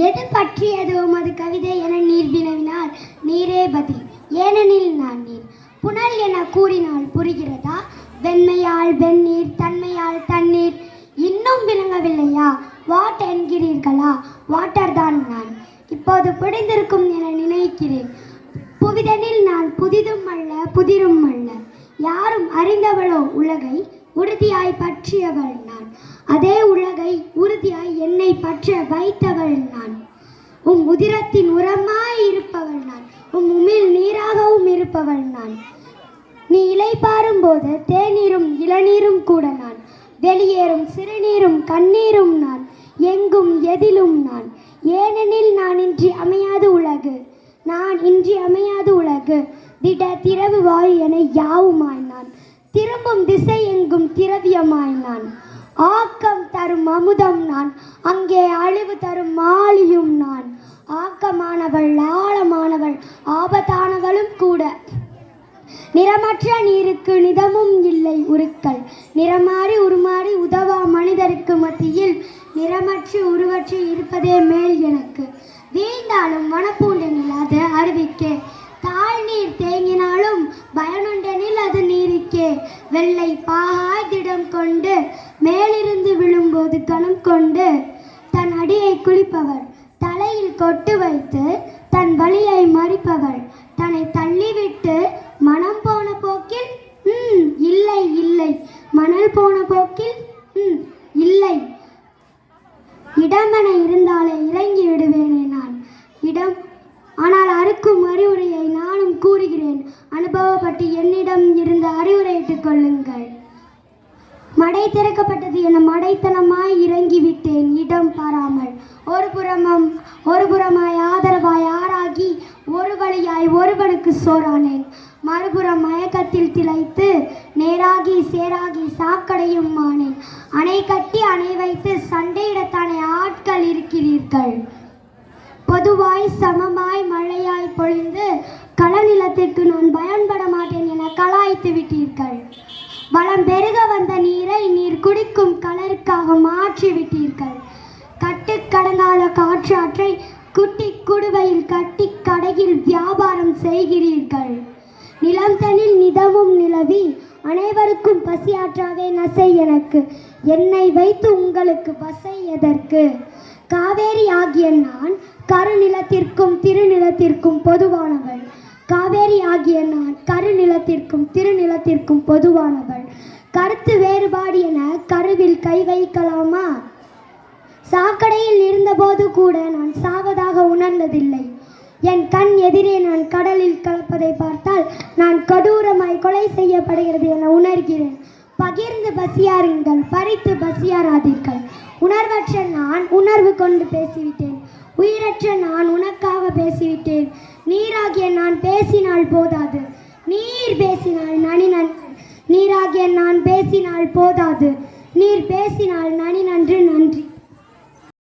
எது பற்றியதோ உமது கவிதை என நீர் வினவினால் நீரே பதில். ஏனெனில் நான் நீர். புனல் என கூறினால் புரிகிறதா? வெண்மையால் வெந்நீர், தன்மையால் தண்ணீர். இன்னும் விளங்கவில்லையா? வாட் என்கிறீர்களா? வாட்டர் தான் நான். இப்போது புரிந்திருக்கும் என நினைக்கிறேன். புவிதனில் நான் புதிதும் அல்ல புதிரும் அல்ல. யாரும் அறிந்தவளோ உலகை உறுதியாய் பற்றியவள் நான். அதே உலகை உறுதியாய் என்னை பற்ற வைத்தவள் நான். உதிரத்தின் உரமாய் இருப்பவள் நான். உமிழ் நீராகவும் இருப்பவள் நான். நீ இலைப்பாரும் போது தேநீரும் இளநீரும் கூட நான். வெளியேறும் சிறுநீரும் கண்ணீரும் நான். எங்கும் எதிலும் நான். ஏனெனில் நான் இன்றி அமையாத உலகு. நான் இன்றி அமையாத உலகு. திட திரவு வாயு என யாவுமாய் நான். திரும்பும் திசை எங்கும் திரவியமாய் நான். ஆக்கம் தரும் அமுதம் நான். அங்கே அழிவு தரும் மாலியும் நான். ஆக்கமானவள் ஆழமானவள் ஆபத்தானவளும் கூட. நிறமற்ற நீருக்கு நிதமும் இல்லை உருக்கள். நிறமாறி உருமாறி உதவா மனிதருக்கு மத்தியில் நிறமற்று உருவற்று இருப்பதே மேல் எனக்கு. வீழ்ந்தாலும் மனப்பூண்டெனில் அது அருவிக்கே. தாழ்நீர் தேங்கினாலும் பயனுண்டெனில் அது நீருக்கே. வெள்ளை பாகாய் திடம் கொண்டு மேலிருந்து விழும்போது கணம் கொண்டு தன் அடியை குளிப்பவர். தலையில் கொட்டு வைத்து தன் வழியை மறிப்பவள். தன்னை தள்ளிவிட்டு மனம் போன போக்கில் இல்லை இல்லை. மணல் போன போக்கில் இல்லை. இடமென இருந்தாலே இறங்கி விடுவேனே நான். இடம் ஆனால் அறுக்கும் அறிவுரையை நானும் கூறுகிறேன். அனுபவப்பட்டு என்னிடம் இருந்த அறிவுரையிட்டுக் கொள்ளுங்கள். மடை திறக்கப்பட்டது என மடைத்தனமாய் இறங்கிவிட்டேன் இடம் பாராமல். ஒரு புறமாய் ஆதரவாய் ஆறாகி ஒரு வழியாய் ஒருவனுக்கு சோறானேன். மறுபுறம் மயக்கத்தில் திளைத்து நேராகி சேராகி சாக்கடையும் ஆனேன். அணை கட்டி அணை வைத்து சண்டையிடத்தானே ஆட்கள் இருக்கிறீர்கள். பொதுவாய் சமமாய் மழையாய் பொழிந்து களநிலத்திற்கு நான் பயன்பட மாட்டேன் என கலாய்த்து விட்டீர்கள். வளம் பெருக வந்த நீரை நீர் குடிக்கும் கலருக்காக மாற்றி விட்டீர்கள். கட்டுக்கடங்காத காற்றாற்றை குட்டி குடுவையில் கட்டி கடையில் வியாபாரம் செய்கிறீர்கள். நிலம் தனில் நிதமும் நிலவி அனைவருக்கும் பசியாற்றாவே நசை எனக்கு. என்னை வைத்து உங்களுக்கு வசை எதற்கு? காவேரி ஆகிய நான் கருநிலத்திற்கும் திருநிலத்திற்கும் பொதுவானவள். காவேரி ஆகிய நான் கருநிலத்திற்கும் திருநிலத்திற்கும் பொதுவானவள். கருத்து வேறுபாடு என கருவில் கை வைக்கலாமா? சாக்கடையில் இருந்தபோது கூட நான் சாவதாக உணர்ந்ததில்லை. என் கண் எதிரே நான் கடலில் கலப்பதை பார்த்தால் நான் கொடூரமாய் கொலை செய்யப்படுகிறது என உணர்கிறேன். பகிர்ந்து பசியாருங்கள், பறித்து பசியாராதீர்கள். உணர்வற்ற நான் உணர்வு கொண்டு பேசிவிட்டேன். உயிரற்ற நான் உனக்காக பேசிவிட்டேன். நீராகிய நான் பேசினால் போதாது, நீர் பேசினால் நனி. நீராகிய நான் பேசினால் போதாது, நீர் பேசினால் நனி